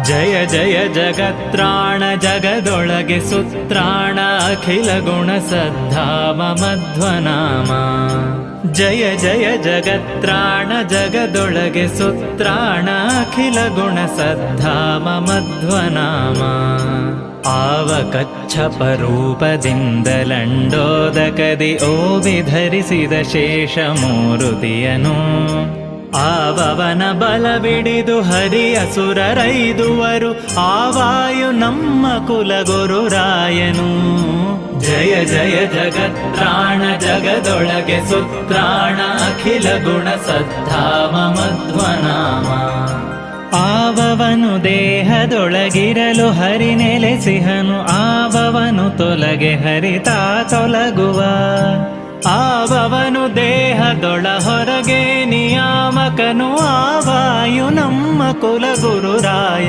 ಜಯ ಜಯ ಜಗತ್ರಾಣ ಜಗದೊಳಗೆ ಸುತ್ರಾಣ ಅಖಿಲ ಗುಣ ಸದ್ಧಾಮ ಮಧ್ವನಾಮ. ಜಯ ಜಯ ಜಗತ್ರಾಣ ಜಗದೊಳಗೆ ಸುತ್ರಾಣ ಅಖಿಲ ಗುಣ ಸದ್ಧಾಮ ಮಧ್ವನಾಮ. ಆವ ಕಚ್ಚಪ ರೂಪದಿಂದಲಂಡೋದಕದಿ ಓವಿ ಧರಿಸಿದ ಶೇಷ ಮೂರುತಿಯನು. ಆವವನ ಬಲವಿಡಿದು ಹರಿಯ ಸುರರೈದುವರು ಆವಾಯು ನಮ್ಮ ಕುಲಗುರುರಾಯನು. ಜಯ ಜಯ ಜಗತ್ರಾಣ ಜಗದೊಳಗೆ ಸುತ್ರಾಣ ಅಖಿಲ ಗುಣ ಸದ್ಧಾಮ ಮಧ್ವನಾಮ. ಆವವನು ದೇಹದೊಳಗಿರಲು ಹರಿ ನೆಲೆಸಿಹನು, ಆವವನು ತೊಲಗೆ ಹರಿತಾ ತೊಲಗುವ. ಆವವನು ದೇಹದೊಳ ಹೊರಗೆ ನಿಯಾಮಕನು, ಆವಾಯು ನಮ್ಮ ಕುಲಗುರುರಾಯ.